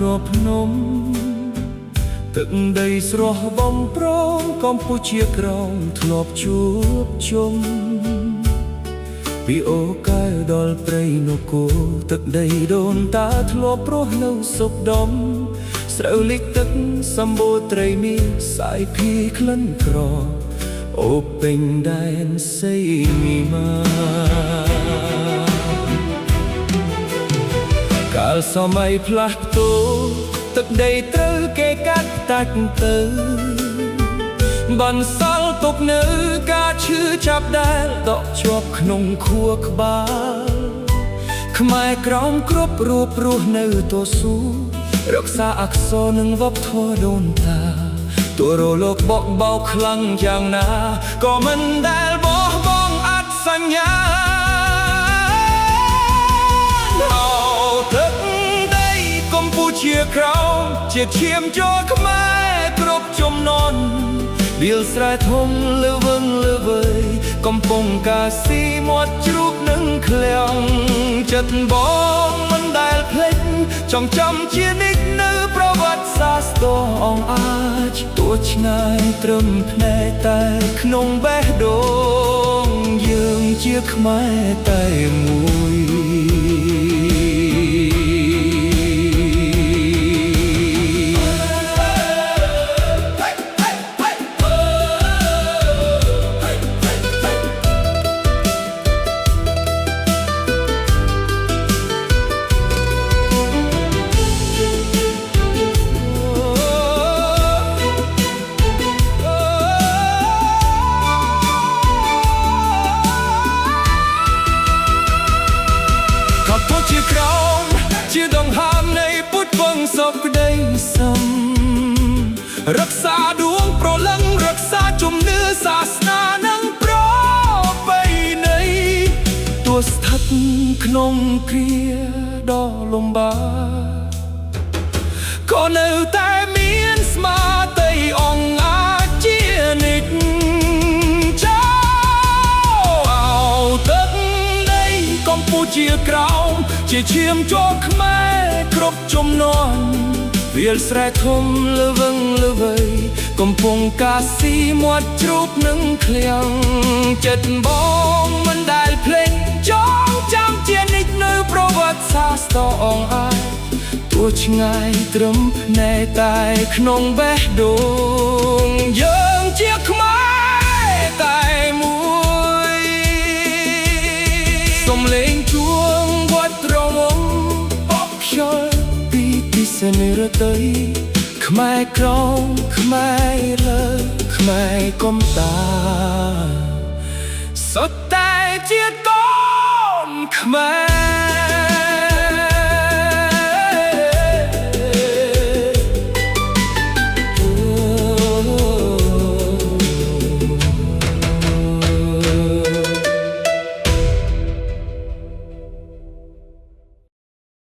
ក្របភ្នំទឹកដីស្រស់បំប្រងកម្ពុជាក្រោមធ្លាប់ជួបជុំពីអូកែវដល់ព្រៃនគរទឹកដីដូនតាធ្លាប់រស់នៅសុខដុមស្រូវលិចទឹកសម្បូរត្រីមានសាយភីក្លិនក្រអូពេញដែនសីមាកាលសម័យផ្លាស់ប្ដូរទឹកដីត្រូវគេកាត់តាច់ទៅបន្សល់ទុកនៅការឈឺចាប់ដែលដកជាប់ក្នុងខួរក្បាលខ្មែរក្រោមគ្រប់រូបរស់នៅតស៊ូរក្សាអក្សរនិងវប្បធម៌ដូនតាទោះរលកបក់បោកខ្លាំងយ៉ាងណាក៏មិនដែលបោះបង់អត្តសញ្ញាទឹកដីកម្ពុជាក្រោមជាឈាមជ័រខ្មែរគ្រប់ជំនាន់វាលស្រែធំលើវឹងលើវើយកំពុងកាស៊ីមាត់ជ្រូកនិងឃ្លាំងចិត្តបងមិនដែលភ្លេចចងចាំជានិច្ចនៅប្រវត្តិសាស្ត្រដ៏អង្អាចទោះឆ្ងាយត្រឹមភ្នែកតែក្នុងបេះដូងយើងជាខ្មែរតែមួយជាដង្ហើមនៃពុទ្ធវង្សសុខក្តីសុំរក្សាដួងប្រលឹងរក្សាជំនឿសាសនានិងប្រពៃណីទោះស្ថិតក្នុងគ្រាដ៏លំបាកក៏នៅតែមានស្មារតីអង្អាចជានិច្ចកម្ពុជាក្រោមជាឈាមជ័រខ្មែរគ្រប់ជំនាន់វាលស្រែធំលើវឹងលើវើយកំពុងកាស៊ីមាត់ជ្រូកនិងឃ្លាំងចិត្តបងមិនដែលភ្លេចចងចាំជានិច្ចនៅប្រវត្តិសាស្ត្រដ៏អង្អាចទោះឆ្ងាយត្រឹមភ្នែកតែក្នុងបេះដូងយើងជាខ្មែរតែមួយសំឡេងជួងវត្តរងំបកខ្យល់ពីពិសេសរតីខ្មែរក្រមខ្មែរលើខ្មែរកំតាសុទ្ធតែជាកូនខ្មែរ